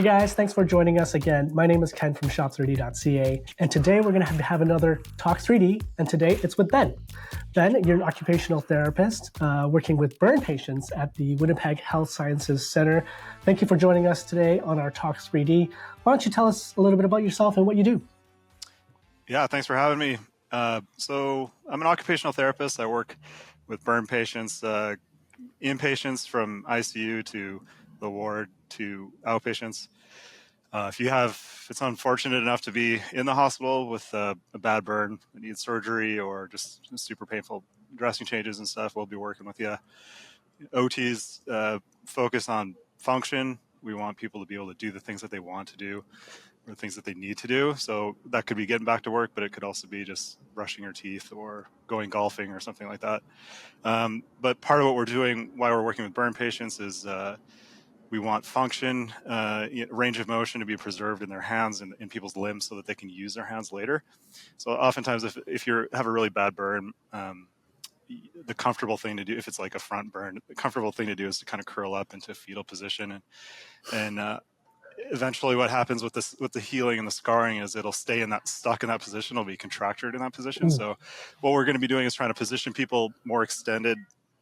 Hey guys, thanks for joining us again. My name is Ken from shop3d.ca, and today we're going to have another Talk3D, and today it's with Ben. Ben, you're an occupational therapist working with burn patients at the Winnipeg Health Sciences Centre. Thank you for joining us today on our Talk3D. Why don't you tell us a little bit about yourself and what you do? Yeah, thanks for having me. So I'm an occupational therapist. I work with burn patients, inpatients from ICU to the ward to outpatients. If it's unfortunate enough to be in the hospital with a bad burn that needs surgery or just super painful dressing changes and stuff, we'll be working with you. OTs focus on function. We want people to be able to do the things that they want to do or things that they need to do. So that could be getting back to work, but it could also be just brushing your teeth or going golfing or something like that. But part of what we're doing while we're working with burn patients is we want function, range of motion to be preserved in their hands and in people's limbs so that they can use their hands later. So oftentimes if you have a really bad burn, the comfortable thing to do, if it's like a front burn, the comfortable thing to do is to kind of curl up into a fetal position. And eventually what happens with the healing and the scarring is it'll stay stuck in that position. It'll be contractured in that position. So what we're going to be doing is trying to position people more extended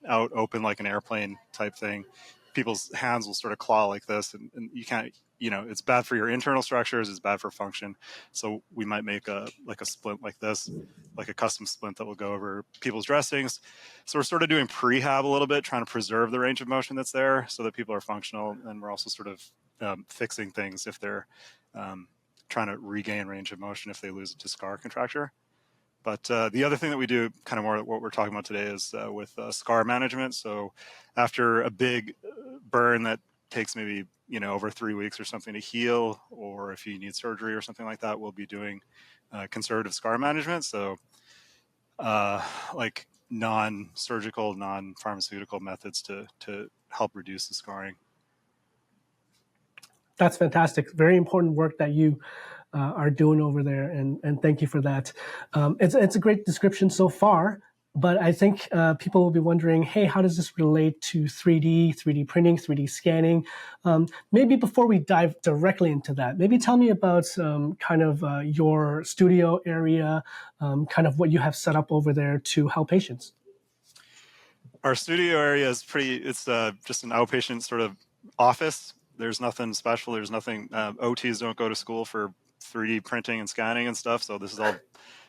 out, open, like an airplane type thing. People's hands will sort of claw like this, and you can't, it's bad for your internal structures, it's bad for function. So we might make a splint like this, like a custom splint that will go over people's dressings. So we're sort of doing prehab a little bit, trying to preserve the range of motion that's there so that people are functional. And we're also sort of fixing things if they're trying to regain range of motion if they lose it to scar contracture. But the other thing that we do, kind of more what we're talking about today, is with scar management. So after a big burn that takes maybe over 3 weeks or something to heal, or if you need surgery or something like that, we'll be doing conservative scar management. So like non-surgical, non-pharmaceutical methods to help reduce the scarring. That's fantastic. Very important work that you are doing over there, and thank you for that. It's a great description so far, but I think people will be wondering, hey, how does this relate to 3D printing, 3D scanning? Maybe before we dive directly into that, maybe tell me about kind of your studio area, kind of what you have set up over there to help patients. Our studio area is it's just an outpatient sort of office. There's nothing special. There's nothing, OTs don't go to school for 3D printing and scanning and stuff. So this is all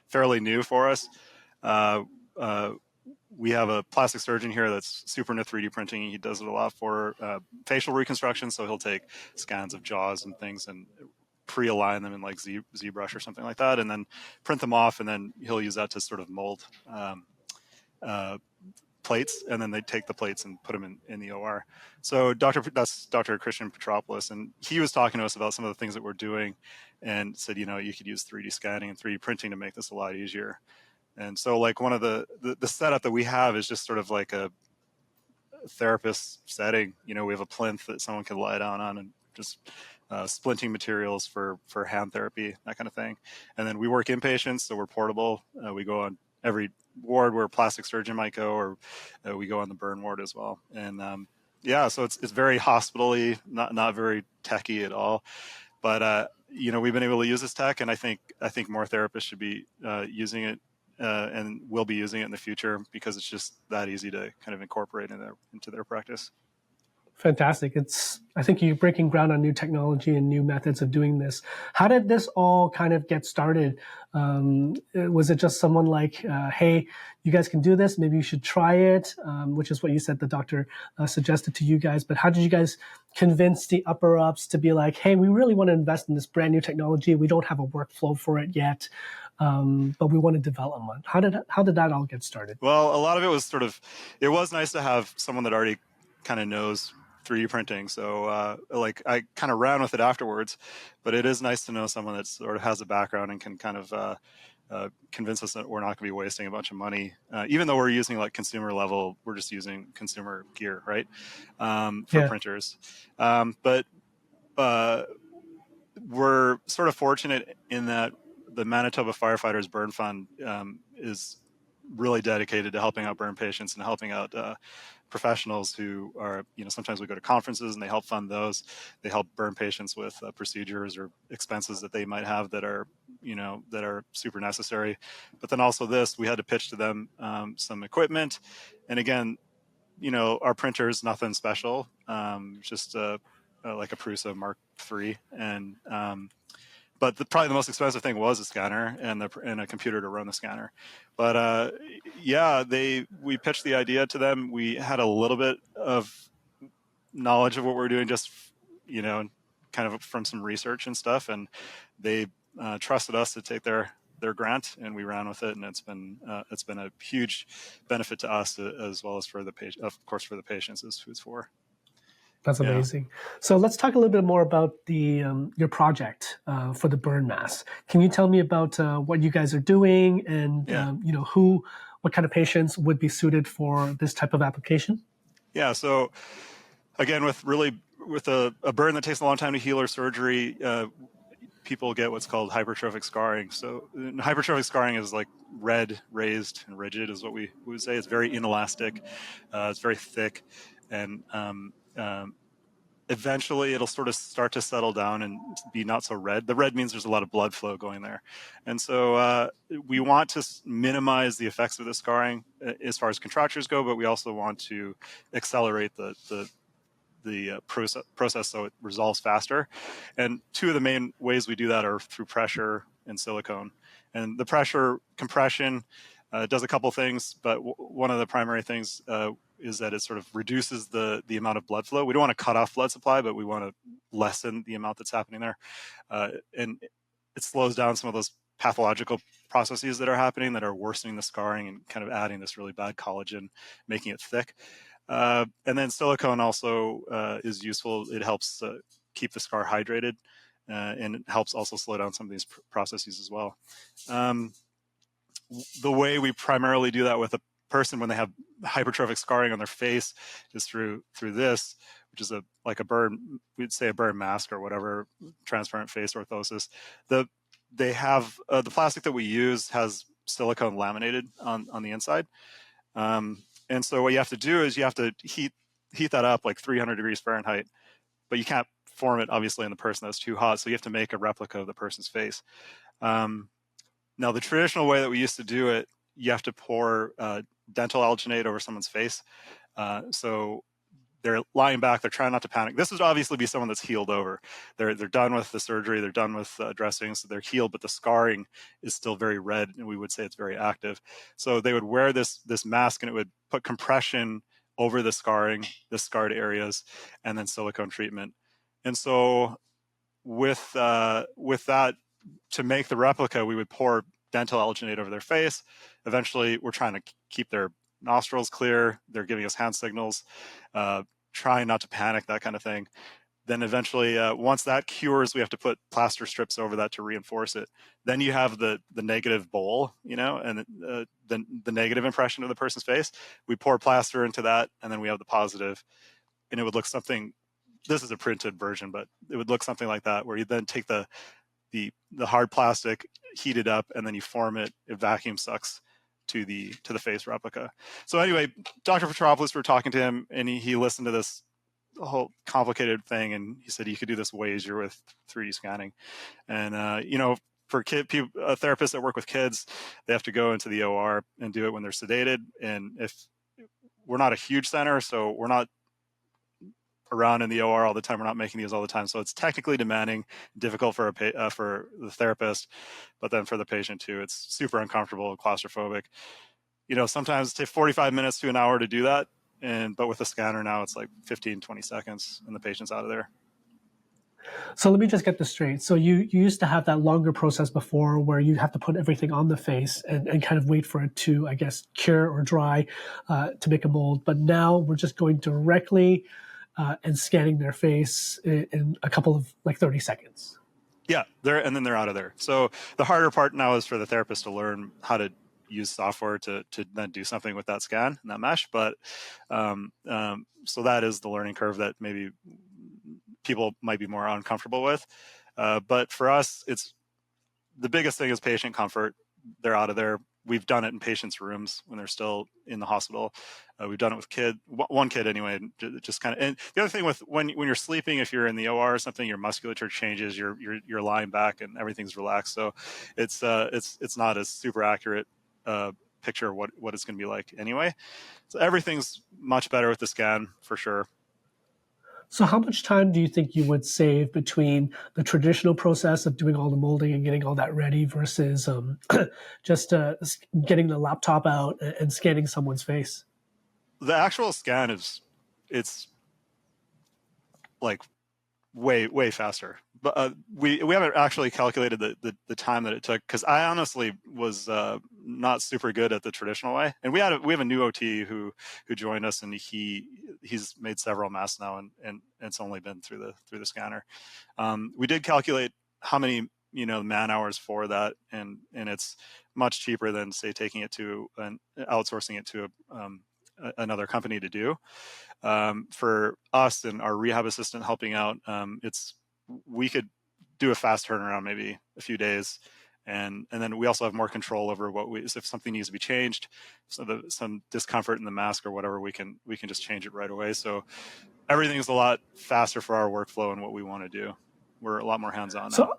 fairly new for us. We have a plastic surgeon here that's super into 3D printing. He does it a lot for facial reconstruction. So he'll take scans of jaws and things and pre-align them in like ZBrush or something like that, and then print them off. And then he'll use that to sort of mold plates, and then they take the plates and put them in the OR. So that's Dr. Christian Petropoulos, and he was talking to us about some of the things that we're doing and said, you could use 3D scanning and 3D printing to make this a lot easier. And so like one of the setup that we have is just sort of like a therapist setting. We have a plinth that someone can lie down on and just splinting materials for hand therapy, that kind of thing. And then we work inpatients, so we're portable. We go on every ward where a plastic surgeon might go, or we go on the burn ward as well. And so it's very hospital-y, not very techy at all. But we've been able to use this tech, and I think more therapists should be using it, and will be using it in the future because it's just that easy to kind of incorporate into their practice. Fantastic. I think you're breaking ground on new technology and new methods of doing this. How did this all kind of get started? Was it just someone like, hey, you guys can do this, maybe you should try it, which is what you said the doctor suggested to you guys. But how did you guys convince the upper ups to be like, hey, we really want to invest in this brand new technology. We don't have a workflow for it yet, but we want to develop one. How did that all get started? Well, a lot of it was it was nice to have someone that already kind of knows 3D printing. So I kind of ran with it afterwards, but it is nice to know someone that sort of has a background and can kind of convince us that we're not going to be wasting a bunch of money. Even though we're using like consumer level, we're just using consumer gear, right? For printers. But we're sort of fortunate in that the Manitoba Firefighters Burn Fund is really dedicated to helping out burn patients and helping out professionals who are, sometimes we go to conferences and they help fund those. They help burn patients with procedures or expenses that they might have that are, that are super necessary. But then also we had to pitch to them some equipment. And again, our printer is nothing special, just like a Prusa Mark III. And but probably the most expensive thing was a scanner and a computer to run the scanner. But we pitched the idea to them. We had a little bit of knowledge of what we were doing, just kind of from some research and stuff, and they trusted us to take their grant, and we ran with it, and it's been a huge benefit to us as well as for the patient, of course, for the patients is who it's for. That's amazing. Yeah. So let's talk a little bit more about your project for the burn mask. Can you tell me about what you guys are doing and what kind of patients would be suited for this type of application? Yeah. So again, with a burn that takes a long time to heal or surgery, people get what's called hypertrophic scarring. So hypertrophic scarring is like red, raised, and rigid is what we would say. It's very inelastic. It's very thick, and eventually it'll sort of start to settle down and be not so red. The red means there's a lot of blood flow going there. And so we want to minimize the effects of the scarring as far as contractures go, but we also want to accelerate the process so it resolves faster. And two of the main ways we do that are through pressure and silicone. And the pressure compression does a couple things, but one of the primary things is that it sort of reduces the amount of blood flow. We don't want to cut off blood supply, but we want to lessen the amount that's happening there. And it slows down some of those pathological processes that are happening that are worsening the scarring and kind of adding this really bad collagen, making it thick. And then silicone also is useful. It helps keep the scar hydrated, and it helps also slow down some of these processes as well. The way we primarily do that with a person when they have hypertrophic scarring on their face is through this, which is like a burn, we'd say a burn mask or whatever, transparent face orthosis. They have the plastic that we use has silicone laminated on the inside. And so what you have to do is you have to heat that up like 300 degrees Fahrenheit, but you can't form it obviously in the person that's too hot. So you have to make a replica of the person's face. Now the traditional way that we used to do it, you have to pour dental alginate over someone's face. So they're lying back, they're trying not to panic. This would obviously be someone that's healed over. They're done with the surgery, they're done with dressing, so they're healed, but the scarring is still very red, and we would say it's very active. So they would wear this mask, and it would put compression over the scarring, the scarred areas, and then silicone treatment. And so with that, to make the replica, we would pour dental alginate over their face. Eventually, we're trying to keep their nostrils clear. They're giving us hand signals, trying not to panic, that kind of thing. Then eventually, once that cures, we have to put plaster strips over that to reinforce it. Then you have the negative bowl, and the negative impression of the person's face. We pour plaster into that, and then we have the positive, and it would look something. This is a printed version, but it would look something like that, where you then take the hard plastic, heat it up, and then you form it. It vacuum sucks to the face replica. So anyway, Dr. Petropoulos, we're talking to him, and he listened to this whole complicated thing, and he said he could do this way easier with 3D scanning. And for therapists that work with kids, they have to go into the OR and do it when they're sedated. And if we're not a huge center, so we're not around in the OR all the time. We're not making these all the time. So it's technically demanding, difficult for the therapist, but then for the patient too, it's super uncomfortable, claustrophobic. Sometimes it takes 45 minutes to an hour to do that. But with a scanner now, it's like 15, 20 seconds and the patient's out of there. So let me just get this straight. So you used to have that longer process before where you have to put everything on the face and kind of wait for it to, I guess, cure or dry to make a mold. But now we're just going directly and scanning their face in a couple of 30 seconds. Yeah, and then they're out of there. So the harder part now is for the therapist to learn how to use software to then do something with that scan and that mesh. But so that is the learning curve that maybe people might be more uncomfortable with. But for us, it's the biggest thing is patient comfort. They're out of there. we've done it in patients' rooms when they're still in the hospital. We've done it with one kid anyway, just kind of. And the other thing with when you're sleeping, if you're in the OR or something, your musculature changes, you're lying back and everything's relaxed. So it's not a super accurate picture of what it's going to be like anyway. So everything's much better with the scan for sure. So how much time do you think you would save between the traditional process of doing all the molding and getting all that ready versus just getting the laptop out and scanning someone's face? The actual scan it's like way faster. But we haven't actually calculated the time that it took, because I honestly was not super good at the traditional way. And we have a new OT who joined us, and he's made several masks now, and it's only been through the scanner. We did calculate how many man hours for that, and it's much cheaper than, say, taking it to outsourcing it to another company to do. For us and our rehab assistant helping out, we could do a fast turnaround, maybe a few days, and then we also have more control over if something needs to be changed, so some discomfort in the mask or whatever, we can just change it right away. So everything's a lot faster for our workflow and what we want to do. We're a lot more hands-on now. So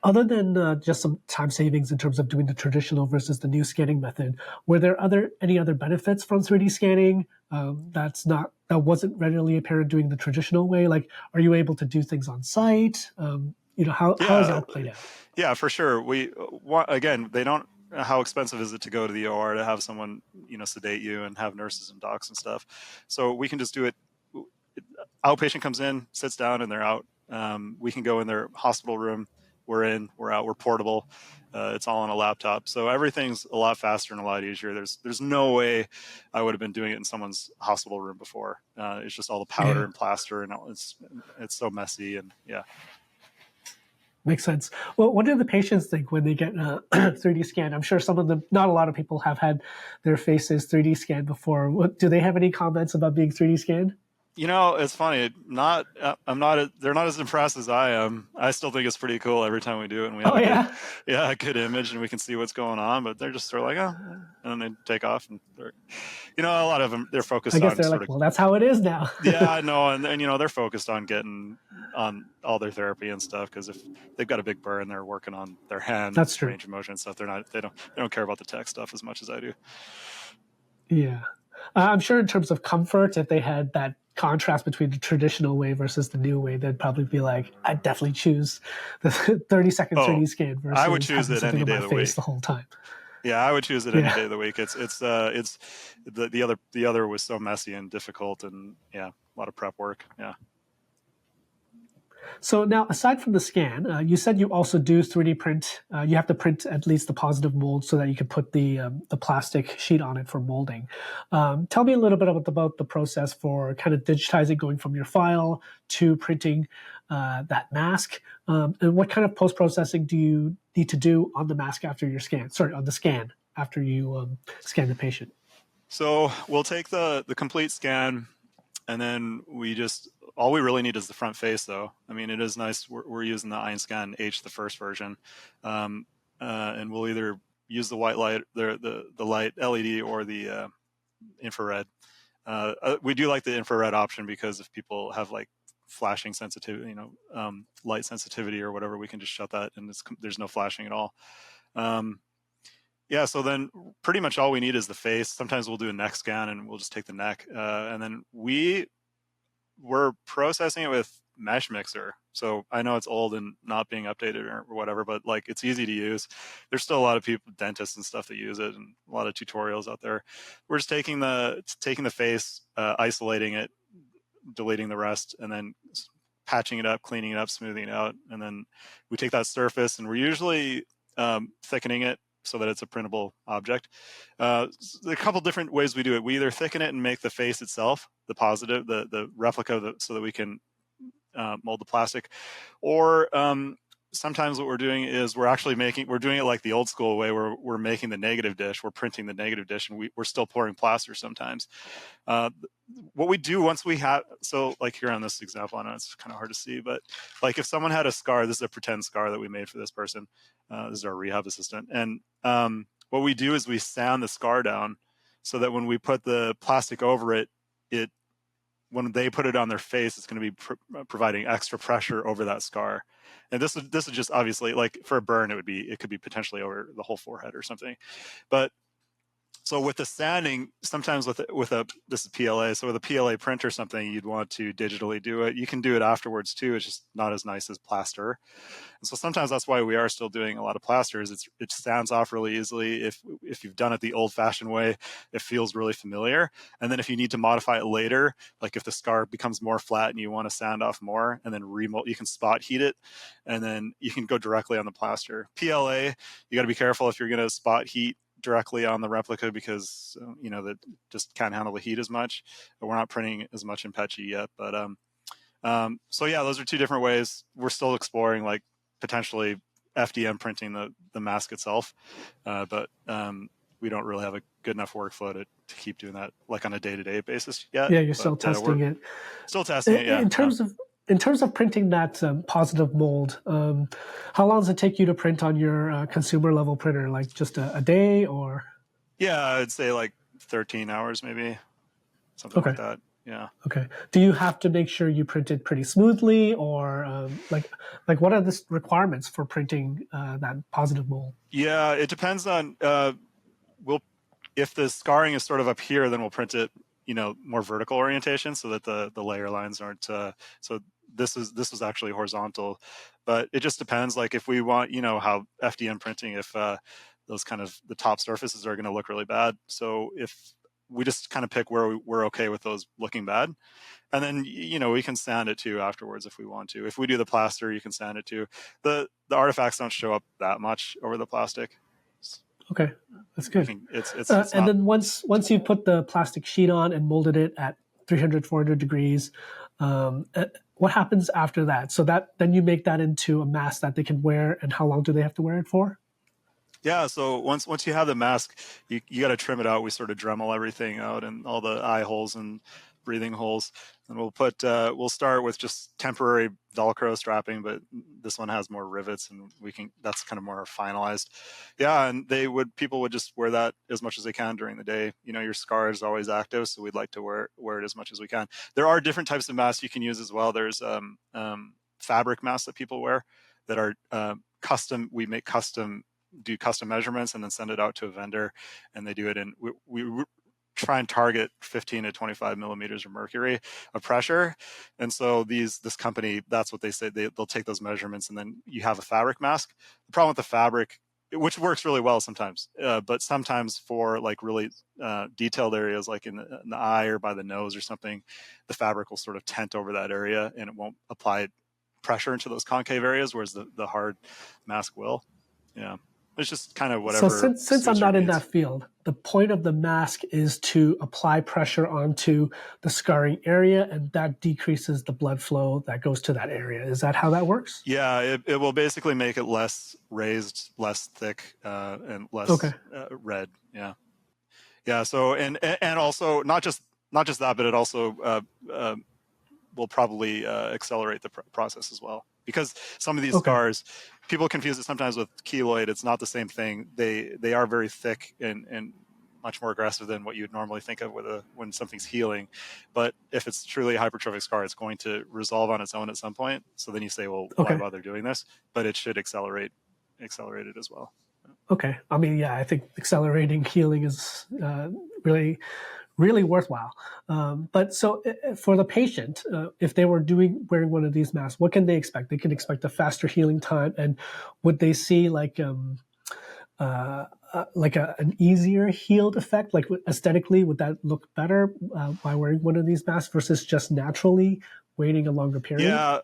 other than just some time savings in terms of doing the traditional versus the new scanning method, were there any other benefits from 3D scanning that wasn't readily apparent doing the traditional way? Like, are you able to do things on site? How has that played out? Yeah, for sure. Again, they don't. How expensive is it to go to the OR to have someone sedate you and have nurses and docs and stuff? So we can just do it. Outpatient comes in, sits down, and they're out. We can go in their hospital room. We're in, we're out, we're portable. It's all on a laptop. So everything's a lot faster and a lot easier. There's no way I would have been doing it in someone's hospital room before. It's just all the powder and plaster, and it's so messy, and yeah. Makes sense. Well, what do the patients think when they get a 3D scan? I'm sure some of them, not a lot of people, have had their faces 3D scanned before. Do they have any comments about being 3D scanned? It's funny. They're not as impressed as I am. I still think it's pretty cool every time we do it, and we have a good image, and we can see what's going on. But they're just sort of like, oh, and then they take off, and a lot of them, they're focused on. I guess they're like, well, that's how it is now. Yeah, I know, and they're focused on getting on all their therapy and stuff, because if they've got a big burn, they're working on their hand, that's true, range of motion and stuff. They don't care about the tech stuff as much as I do. Yeah, I'm sure in terms of comfort, if they had that contrast between the traditional way versus the new way, they'd probably be like, I'd definitely choose the 30-second 3D scan versus I would choose it any day of the week the whole time. Yeah, I would choose it any day of the week. It's the other was so messy and difficult, and a lot of prep work. Yeah. So now, aside from the scan, you said you also do 3D print. You have to print at least the positive mold so that you can put the plastic sheet on it for molding. Tell me a little bit about the process for kind of digitizing, going from your file to printing that mask, and what kind of post-processing do you need to do on the mask after your scan? Sorry, on the scan after you scan the patient. So we'll take the complete scan, and then all we really need is the front face, though. I mean, it is nice. We're using the Einscan H, the first version, and we'll either use the white light, the light LED, or the infrared. We do like the infrared option, because if people have like flashing sensitivity, light sensitivity or whatever, we can just shut that, and there's no flashing at all. So then pretty much all we need is the face. Sometimes we'll do a neck scan, and we'll just take the neck, and then we're processing it with Mesh Mixer. So I know it's old and not being updated or whatever, but like, it's easy to use. There's still a lot of people, dentists and stuff, that use it, and a lot of tutorials out there. We're just taking the face, isolating it, deleting the rest, and then patching it up, cleaning it up, smoothing it out. And then we take that surface, and we're usually thickening it so that it's a printable object. A couple different ways we do it. We either thicken it and make the face itself, the positive, the replica, so that we can mold the plastic, or sometimes what we're doing is we're doing it like the old school way, where we're making the negative dish, we're printing the negative dish, and we're still pouring plaster sometimes. What we do once we have, so like here on this example, I know it's kind of hard to see, but like if someone had a scar, this is a pretend scar that we made for this person. This is our rehab assistant. And what we do is we sand the scar down so that when we put the plastic over it, when they put it on their face, it's going to be providing extra pressure over that scar. And this is just obviously, like for a burn, it could be potentially over the whole forehead or something. But so with the sanding, sometimes this is PLA. So with a PLA print or something, you'd want to digitally do it. You can do it afterwards too. It's just not as nice as plaster. And so sometimes that's why we are still doing a lot of plasters. It sands off really easily. If you've done it the old-fashioned way, it feels really familiar. And then if you need to modify it later, like if the scar becomes more flat and you want to sand off more, and then you can spot heat it, and then you can go directly on the plaster. PLA, you got to be careful if you're going to spot heat directly on the replica, because that just can't handle the heat as much. But we're not printing as much in Petchy yet. But so yeah, those are two different ways. We're still exploring, like potentially FDM printing the mask itself, but we don't really have a good enough workflow to keep doing that like on a day-to-day basis yet. Yeah, you're still testing it. Still testing it. Yeah. In terms of printing that positive mold, how long does it take you to print on your consumer level printer? Like just a day, or? Yeah, I'd say like 13 hours, maybe something like that. Yeah. Okay. Do you have to make sure you print it pretty smoothly, or like what are the requirements for printing that positive mold? Yeah, it depends on if the scarring is sort of up here, then we'll print it more vertical orientation so that the layer lines aren't so this was actually horizontal, but it just depends. Like if we want how FDM printing, if those kind of the top surfaces are going to look really bad, so if we just kind of pick where we're okay with those looking bad, and then we can sand it too afterwards if we want to. If we do the plaster, you can sand it too. The artifacts don't show up that much over the plastic. Okay, that's good. It's and then once you put the plastic sheet on and molded it at 300, 400 degrees, what happens after that? So then you make that into a mask that they can wear, and how long do they have to wear it for? Yeah, so once you have the mask, you got to trim it out. We sort of Dremel everything out and all the eye holes and breathing holes, and we'll start with just temporary Velcro strapping, but this one has more rivets, and that's kind of more finalized. Yeah, and people would just wear that as much as they can during the day. Your scar is always active, so we'd like to wear it as much as we can. There are different types of masks you can use as well. There's fabric masks that people wear that are custom. We make do custom measurements and then send it out to a vendor, and they do it in we try and target 15 to 25 millimeters of mercury of pressure. And so this company, that's what they say, they'll take those measurements, and then you have a fabric mask. The problem with the fabric, which works really well sometimes, but sometimes for like really detailed areas like in the eye or by the nose or something, the fabric will sort of tent over that area and it won't apply pressure into those concave areas, whereas the hard mask will. Yeah. It's just kind of whatever. So since I'm not in that field, the point of the mask is to apply pressure onto the scarring area, and that decreases the blood flow that goes to that area. Is that how that works? Yeah, it will basically make it less raised, less thick, and less red. Yeah, yeah. So and also not just that, but it also will probably accelerate the process as well. Because some of these scars, people confuse it sometimes with keloid. It's not the same thing. They are very thick and much more aggressive than what you would normally think of when something's healing. But if it's truly a hypertrophic scar, it's going to resolve on its own at some point. So then you say, well, why bother doing this? But it should accelerate it as well. Okay. I mean, yeah, I think accelerating healing is really worthwhile. But so for the patient, if they were wearing one of these masks, what can they expect? They can expect a faster healing time, and would they see like an easier healed effect? Like aesthetically, would that look better by wearing one of these masks versus just naturally waiting a longer period? Yeah.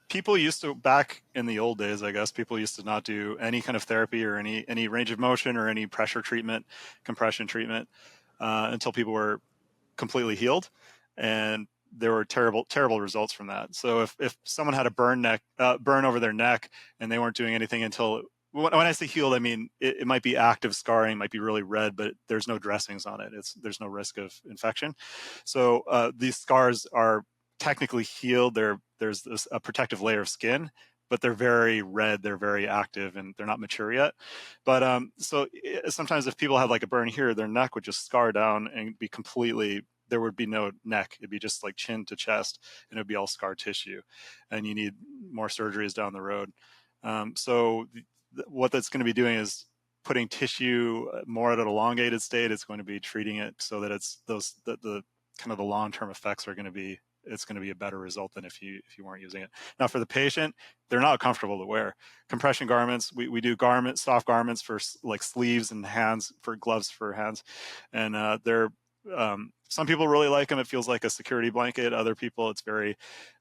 People used to, back in the old days, I guess, people used to not do any kind of therapy or any range of motion or any pressure treatment, compression treatment, until people were completely healed, and there were terrible results from that. So if someone had a burn over their neck and they weren't doing anything until, when I say healed, I mean it might be active scarring, might be really red, but there's no dressings on it. There's no risk of infection. So these scars are technically healed. There's a protective layer of skin, but they're very red, they're very active, and they're not mature yet. But so sometimes if people have like a burn here, their neck would just scar down and be completely, there would be no neck. It'd be just like chin to chest, and it'd be all scar tissue, and you need more surgeries down the road. So what that's going to be doing is putting tissue more at an elongated state. It's going to be treating it so that it's the kind of the long-term effects are going to be, it's going to be a better result than if you weren't using it. Now for the patient, they're not comfortable to wear. Compression garments, we do soft garments for like sleeves and hands, for gloves for hands, and they're some people really like them. It feels like a security blanket. Other people, it's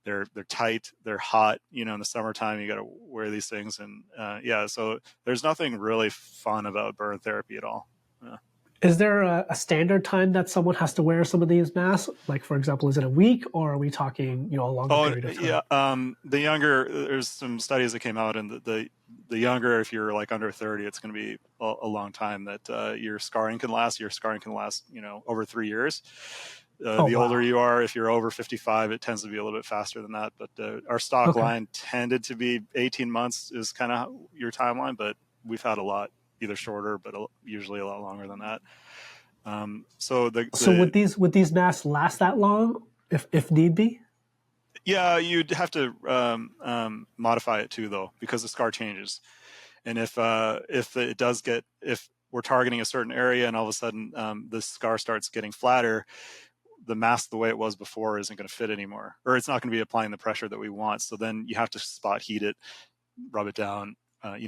they're tight, they're hot. In the summertime, you got to wear these things, and yeah. So there's nothing really fun about burn therapy at all. Yeah. Is there a standard time that someone has to wear some of these masks? Like, for example, is it a week, or are we talking, a longer period of time? Yeah. The younger, there's some studies that came out, and the younger, if you're like under 30, it's going to be a long time that your scarring can last. Your scarring can last, over 3 years. Older you are, if you're over 55, it tends to be a little bit faster than that. But our stock line tended to be 18 months is kind of your timeline, but we've had a lot either shorter, but usually a lot longer than that. So would these masks last that long, if need be? Yeah, you'd have to modify it too, though, because the scar changes. And if it does if we're targeting a certain area and all of a sudden the scar starts getting flatter, the mask the way it was before isn't going to fit anymore, or it's not going to be applying the pressure that we want. So then you have to spot heat it, rub it down,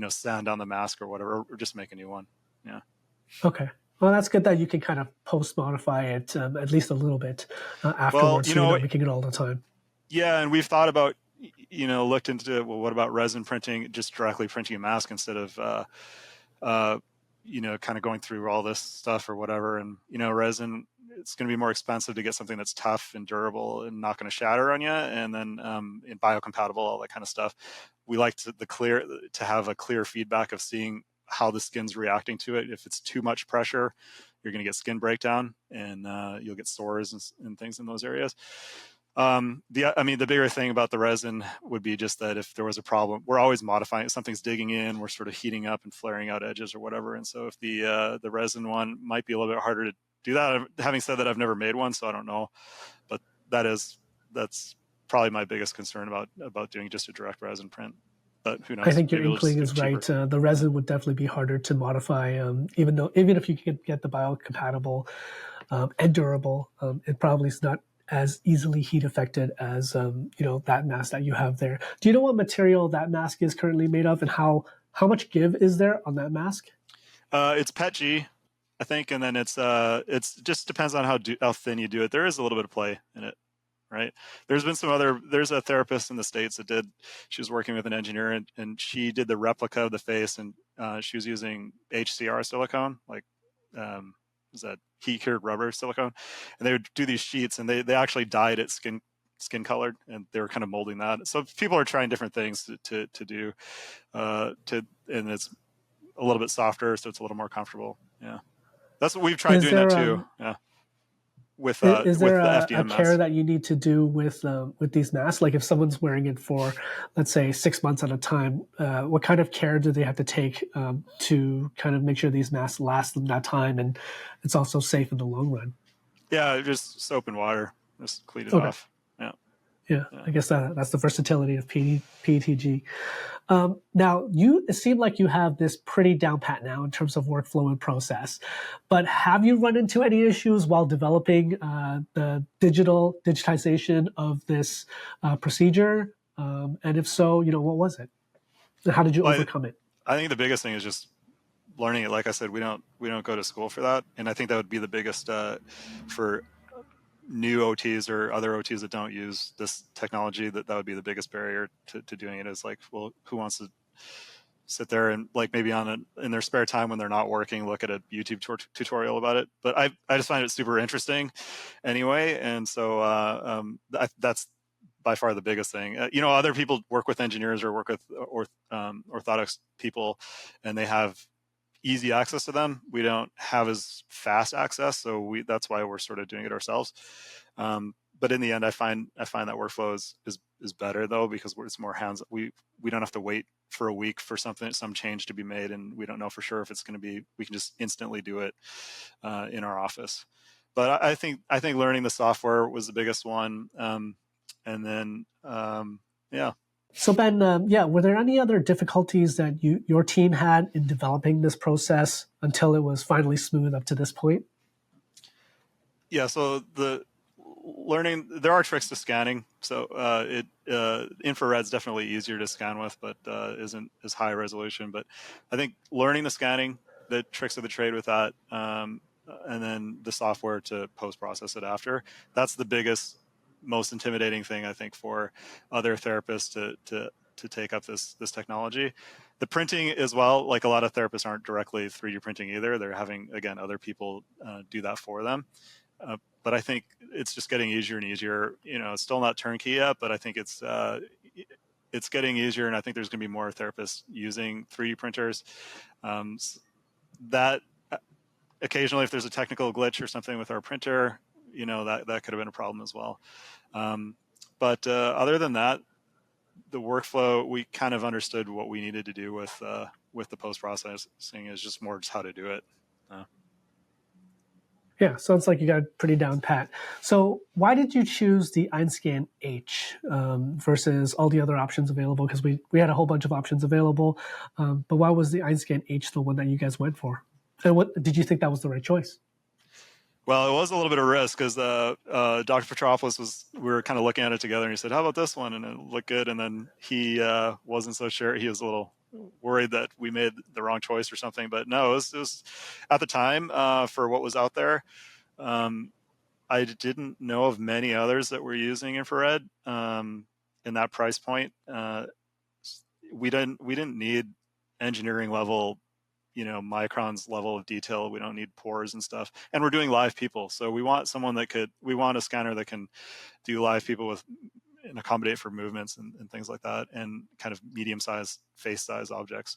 sand down the mask or whatever, or just make a new one. Yeah. Okay. Well, that's good that you can kind of post-modify it at least a little bit afterwards, so you're not making it all the time. Yeah, and we've thought about, looked into, well, what about resin printing, just directly printing a mask instead of, kind of going through all this stuff or whatever. And, resin, it's going to be more expensive to get something that's tough and durable and not going to shatter on you. And then biocompatible, all that kind of stuff. We like to have a clear feedback of seeing how the skin's reacting to it. If it's too much pressure, you're going to get skin breakdown, and you'll get sores and things in those areas. The bigger thing about the resin would be just that if there was a problem, we're always modifying it. Something's digging in, we're sort of heating up and flaring out edges or whatever. And so if the resin one might be a little bit harder to do that. Having said that, I've never made one, so I don't know. But that's probably my biggest concern about doing just a direct resin print. But who knows? I think your inkling is right. The resin would definitely be harder to modify, even if you could get the biocompatible and durable, it probably is not as easily heat affected as that mask that you have there. Do you know what material that mask is currently made of, and how much give is there on that mask? It's PETG, I think, and then it's just depends on how thin you do it. There is a little bit of play in it, right? There's a therapist in the States that she was working with an engineer, and she did the replica of the face, and she was using HCR silicone, like is that heat cured rubber silicone, and they would do these sheets, and they actually dyed it skin colored, and they were kind of molding that. So people are trying different things to do, and it's a little bit softer, so it's a little more comfortable. Yeah, that's what we've tried doing that too. Yeah. Is there the a FDM care mask. that you need to do with these masks? Like if someone's wearing it for, let's say, 6 months at a time, what kind of care do they have to take to kind of make sure these masks last them that time, and it's also safe in the long run? Yeah, just soap and water. Just clean it off. Yeah, I guess that's the versatility of PETG. Now, it seemed like you have this pretty down pat now in terms of workflow and process, but have you run into any issues while developing the digitization of this procedure? And if so, what was it? And how did you overcome it? I think the biggest thing is just learning it. Like I said, we don't go to school for that, and I think that would be the biggest for new OTs or other OTs that don't use this technology. That would be the biggest barrier to doing it. Is like, well, who wants to sit there and like maybe in their spare time when they're not working, look at a YouTube tutorial about it? But I just find it super interesting anyway, and so that's by far the biggest thing. Other people work with engineers or work with orthotics people, and they have easy access to them. We don't have as fast access, so that's why we're sort of doing it ourselves. but in the end, I find that workflow is better though, because it's more hands. We don't have to wait for a week for some change to be made, and we don't know for sure if it's going to be. We can just instantly do it in our office. But I think learning the software was the biggest one, and then yeah. So Ben, were there any other difficulties that your team had in developing this process until it was finally smooth up to this point? Yeah, so there are tricks to scanning. So infrared's definitely easier to scan with, but isn't as high resolution. But I think learning the scanning, the tricks of the trade with that, and then the software to post-process it after, that's the biggest, most intimidating thing, I think, for other therapists to take up this technology. The printing as well, like a lot of therapists aren't directly 3D printing either. They're having, again, other people do that for them. But I think it's just getting easier and easier. It's still not turnkey yet, but I think it's getting easier, and I think there's going to be more therapists using 3D printers. That occasionally, if there's a technical glitch or something with our printer, that could have been a problem as well. But other than that, the workflow, we kind of understood what we needed to do with the post processing. Is just more just how to do it. Yeah, sounds like you got it pretty down pat. So why did you choose the Einscan H versus all the other options available? Because we had a whole bunch of options available, but why was the Einscan H the one that you guys went for? And what did you think that was the right choice? Well, it was a little bit of risk because Dr. Petropoulos we were kind of looking at it together, and he said, "How about this one?" And it looked good. And then he wasn't so sure. He was a little worried that we made the wrong choice or something. But no, it was at the time for what was out there. I didn't know of many others that were using infrared in that price point. We didn't need engineering level, microns level of detail. We don't need pores and stuff. And we're doing live people. So we want we want a scanner that can do live people and accommodate for movements and things like that, and kind of medium-sized face size objects.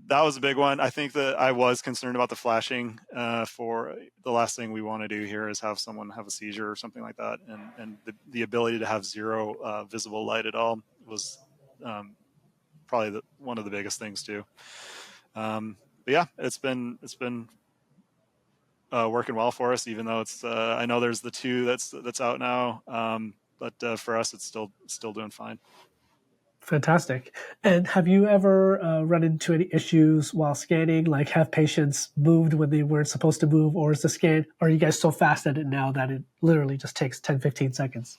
That was a big one. I think that I was concerned about the flashing. For the last thing we want to do here is have someone have a seizure or something like that. And the ability to have zero visible light at all was probably one of the biggest things too. But yeah, it's been working well for us, even though it's I know there's the 2 that's out now, but for us it's still doing fine. Fantastic. And have you ever run into any issues while scanning, like have patients moved when they weren't supposed to move, or is the scan, are you guys so fast at it now that it literally just takes 10, 15 seconds?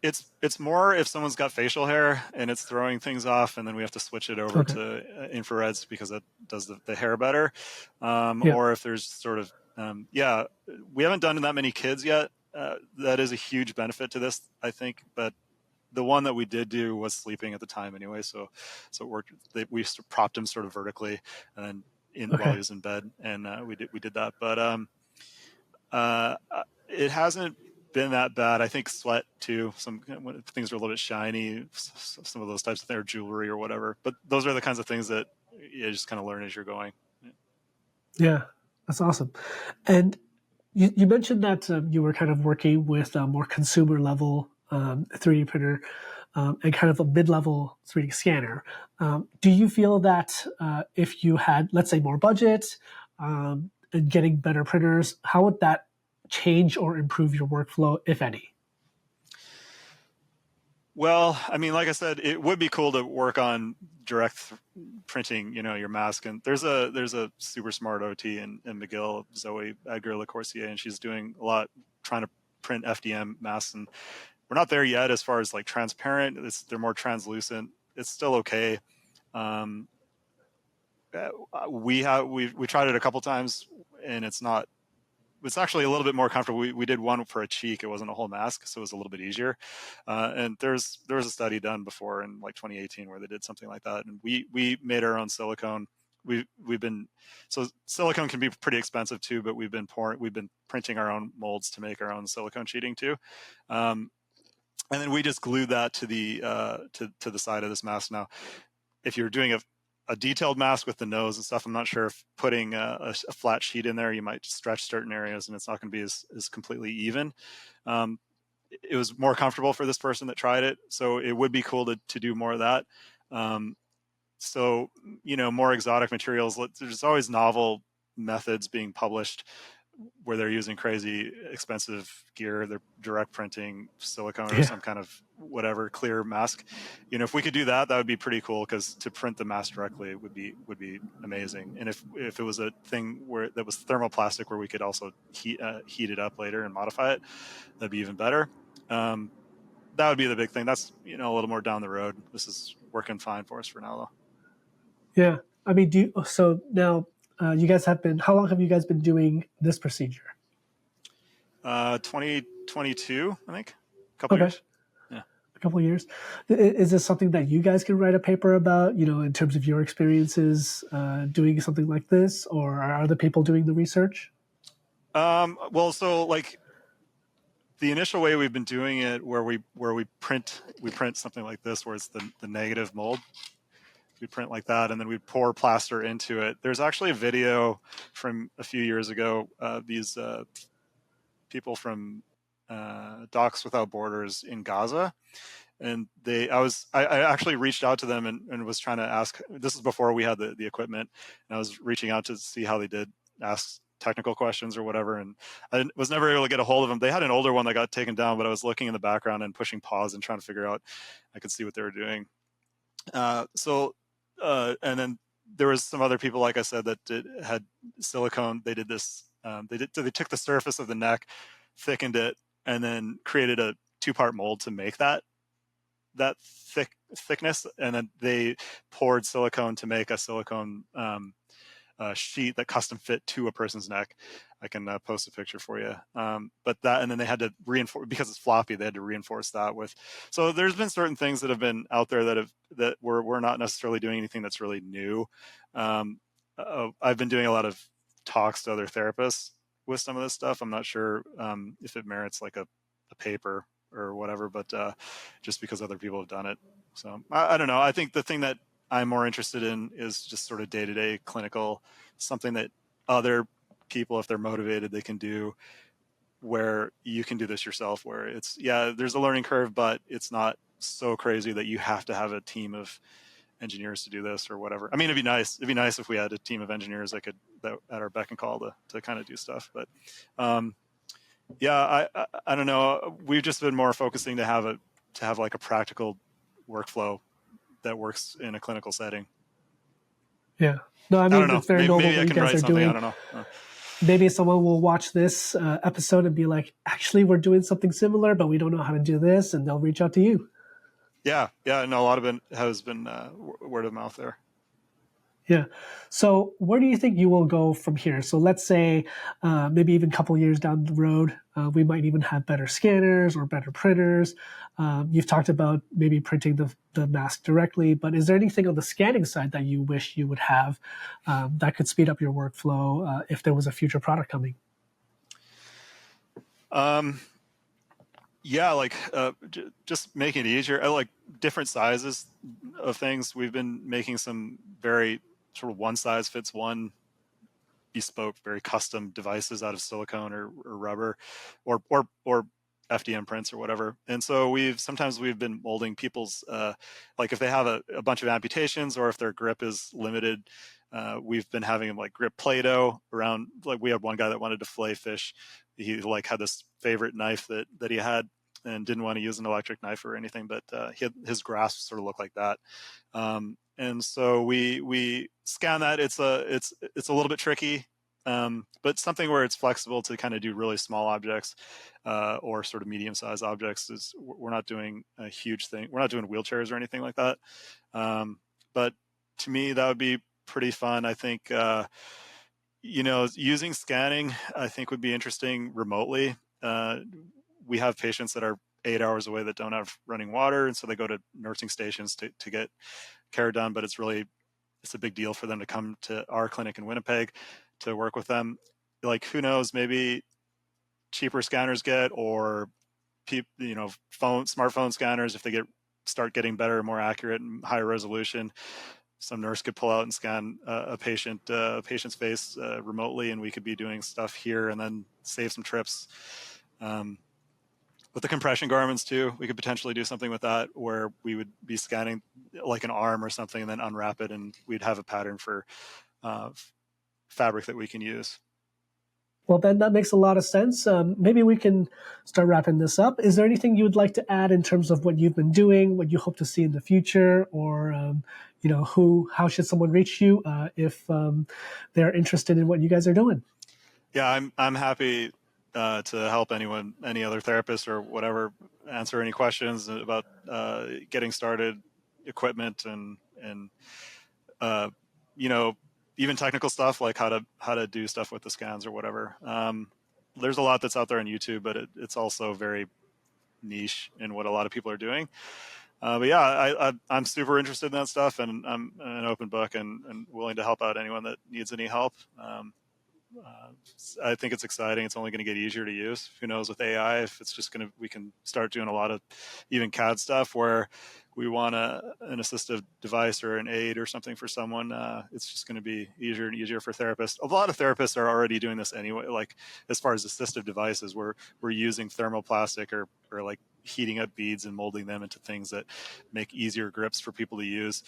It's more if someone's got facial hair and it's throwing things off, and then we have to switch it over to infrareds because it does the hair better. Or if there's sort of, we haven't done that many kids yet. That is a huge benefit to this, I think. But the one that we did do was sleeping at the time anyway. So it worked. We propped him sort of vertically and then while he was in bed, and we did that. But it hasn't been that bad. I think sweat too. Some things are a little bit shiny. Some of those types of things, or jewelry or whatever. But those are the kinds of things that you just kind of learn as you're going. Yeah, that's awesome. And you mentioned that you were kind of working with a more consumer level 3D printer and kind of a mid-level 3D scanner. Do you feel that if you had, let's say, more budget and getting better printers, how would that change or improve your workflow, if any? Well, I mean, like I said, it would be cool to work on direct printing, your mask. And there's a super smart OT in McGill, Zoe Edgar-Lacourcier, and she's doing a lot trying to print FDM masks. And we're not there yet as far as like transparent. They're more translucent. It's still okay. We tried it a couple times, and it's actually a little bit more comfortable. We did one for a cheek. It wasn't a whole mask, so it was a little bit easier. And there was a study done before in like 2018 where they did something like that. And we made our own silicone. So silicone can be pretty expensive too, but we've been printing our own molds to make our own silicone sheeting too. And then we just glued that to the to the side of this mask. Now, if you're doing a detailed mask with the nose and stuff. I'm not sure if putting a flat sheet in there, you might stretch certain areas and it's not going to be as completely even. It was more comfortable for this person that tried it. So it would be cool to do more of that. So, more exotic materials. There's always novel methods being published where they're using crazy expensive gear. They're direct printing silicone or some kind of whatever clear mask. If we could do that, that would be pretty cool, because to print the mask directly would be amazing. And if it was a thing where that was thermoplastic, where we could also heat it up later and modify it, that'd be even better. That would be the big thing. That's a little more down the road. This is working fine for us for now, though. Yeah. I mean, so now you guys how long have you guys been doing this procedure? 2022, I think. A couple years. Yeah. A couple of years. Is this something that you guys can write a paper about, in terms of your experiences doing something like this, or are other people doing the research? Well, so like the initial way we've been doing it, where we print something like this, where it's the negative mold. We print like that, and then we pour plaster into it. There's actually a video from a few years ago. These people from Docs Without Borders in Gaza, and I actually reached out to them and was trying to ask. This is before we had the equipment, and I was reaching out to see how they did, ask technical questions or whatever, and I was never able to get a hold of them. They had an older one that got taken down, but I was looking in the background and pushing pause and trying to figure out. I could see what they were doing. And then there was some other people, like I said, that had silicone. They did this. They took the surface of the neck, thickened it, and then created a 2-part mold to make that thickness. And then they poured silicone to make a silicone sheet that custom fit to a person's neck. I can post a picture for you. But that, and then they had to reinforce, because it's floppy, they had to reinforce that with. So there's been certain things that have been out there that we're not necessarily doing anything that's really new. I've been doing a lot of talks to other therapists with some of this stuff. I'm not sure if it merits like a paper or whatever, but just because other people have done it. So I don't know. I think the thing that I'm more interested in is just sort of day-to-day clinical, something that other people, if they're motivated, they can do, where you can do this yourself, where there's a learning curve, but it's not so crazy that you have to have a team of engineers to do this or whatever. I mean, it'd be nice if we had a team of engineers that at our beck and call to kind of do stuff. But I don't know. We've just been more focusing to have like a practical workflow that works in a clinical setting. Yeah. No, I mean, it's very noble maybe what I you can guys write are something. doing. I don't know. Maybe someone will watch this episode and be like, actually, we're doing something similar, but we don't know how to do this, and they'll reach out to you. Yeah. No, a lot of it has been word of mouth there. Yeah. So where do you think you will go from here? So let's say maybe even a couple of years down the road, we might even have better scanners or better printers. You've talked about maybe printing the mask directly, but is there anything on the scanning side that you wish you would have that could speed up your workflow if there was a future product coming? Yeah, like just making it easier. I like different sizes of things. We've been making some very sort of one size fits one bespoke, very custom devices out of silicone or rubber or FDM prints or whatever. And so sometimes we've been molding people's like if they have a bunch of amputations or if their grip is limited, we've been having them like grip Play-Doh around. Like we had one guy that wanted to fillet fish. He like had this favorite knife that he had and didn't want to use an electric knife or anything, but his grasp sort of looked like that. And so we scan that. It's a little bit tricky, but something where it's flexible to kind of do really small objects or sort of medium-sized objects. We're not doing a huge thing. We're not doing wheelchairs or anything like that. But to me, that would be pretty fun. I think using scanning, I think would be interesting remotely. We have patients that are 8 hours away that don't have running water, and so they go to nursing stations to get care done, but it's a big deal for them to come to our clinic in Winnipeg to work with them. Like, who knows, maybe cheaper scanners or smartphone scanners, if they start getting better, more accurate and higher resolution, some nurse could pull out and scan a patient's face remotely, and we could be doing stuff here and then save some trips. With the compression garments too, we could potentially do something with that where we would be scanning like an arm or something and then unwrap it, and we'd have a pattern for fabric that we can use. Well, Ben, that makes a lot of sense. Maybe we can start wrapping this up. Is there anything you would like to add in terms of what you've been doing, what you hope to see in the future, or how should someone reach you if they're interested in what you guys are doing? Yeah, I'm happy to help anyone, any other therapist or whatever, answer any questions about getting started, equipment, and even technical stuff like how to do stuff with the scans or whatever. There's a lot that's out there on YouTube, but it's also very niche in what a lot of people are doing. But yeah, I'm super interested in that stuff, and I'm an open book and willing to help out anyone that needs any help. I think it's exciting. It's only going to get easier to use. Who knows with AI, if it's just we can start doing a lot of even CAD stuff where we want an assistive device or an aid or something for someone. It's just going to be easier and easier for therapists. A lot of therapists are already doing this anyway. Like as far as assistive devices, we're using thermoplastic or like heating up beads and molding them into things that make easier grips for people to use.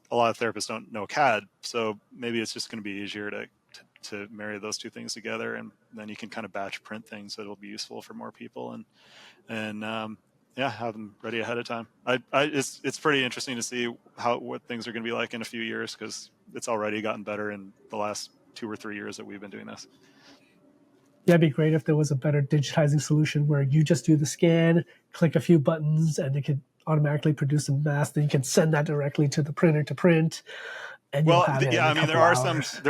A lot of therapists don't know CAD, so maybe it's just going to be easier to marry those two things together, and then you can kind of batch print things that will be useful for more people, and have them ready ahead of time. It's pretty interesting to see what things are going to be like in a few years, because it's already gotten better in the last 2 or 3 years that we've been doing this. Yeah, it'd be great if there was a better digitizing solution where you just do the scan, click a few buttons, and it could automatically produce a mask. Then you can send that directly to the printer to print. And there are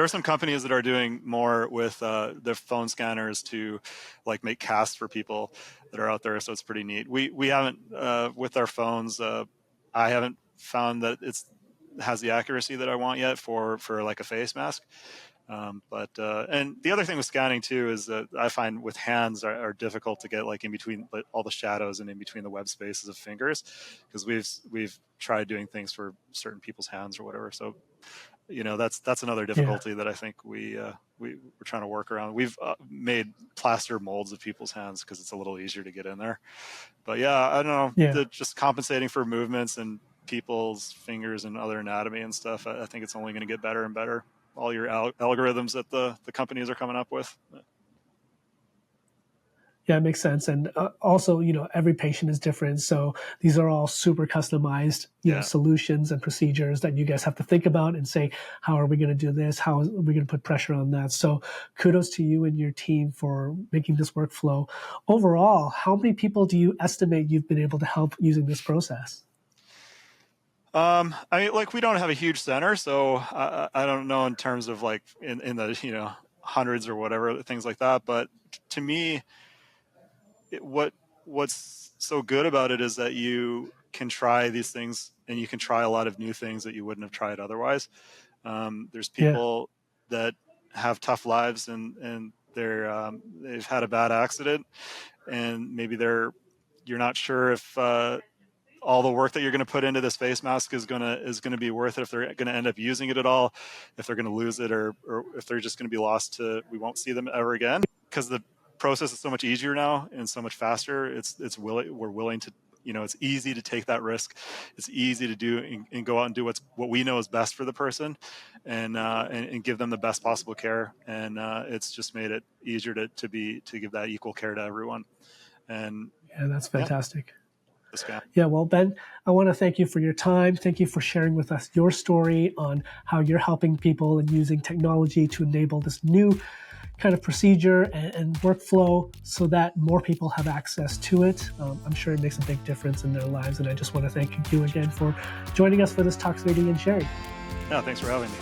some companies that are doing more with their phone scanners to like make casts for people that are out there. So it's pretty neat. We haven't with our phones. I haven't found that it has the accuracy that I want yet for like a face mask. And the other thing with scanning too is that I find with hands are difficult to get like in between all the shadows and in between the web spaces of fingers, because we've tried doing things for certain people's hands or whatever. So, that's another difficulty that I think we're trying to work around. We've made plaster molds of people's hands because it's a little easier to get in there. But yeah, I don't know, just compensating for movements and people's fingers and other anatomy and stuff. I think it's only going to get better and better. All your algorithms that the companies are coming up with. Yeah, it makes sense. And also, every patient is different. So these are all super customized solutions and procedures that you guys have to think about and say, how are we going to do this? How are we going to put pressure on that? So kudos to you and your team for making this workflow. Overall, how many people do you estimate you've been able to help using this process? We don't have a huge center, so I don't know in terms of like in the hundreds or whatever, things like that. But to me, what's so good about it is that you can try these things and you can try a lot of new things that you wouldn't have tried otherwise. There's people that have tough lives and they've had a bad accident, and maybe you're not sure if all the work that you're going to put into this face mask is going to be worth it, if they're going to end up using it at all, if they're going to lose it, or if they're just going to be lost we won't see them ever again, because the process is so much easier now and so much faster. We're willing to, it's easy to take that risk. It's easy to do and go out and do what we know is best for the person, and give them the best possible care. And it's just made it easier to give that equal care to everyone. And that's fantastic. Yeah. Yeah, well, Ben, I want to thank you for your time. Thank you for sharing with us your story on how you're helping people and using technology to enable this new kind of procedure and workflow so that more people have access to it. I'm sure it makes a big difference in their lives. And I just want to thank you again for joining us for this Talk3D and sharing. Yeah, thanks for having me.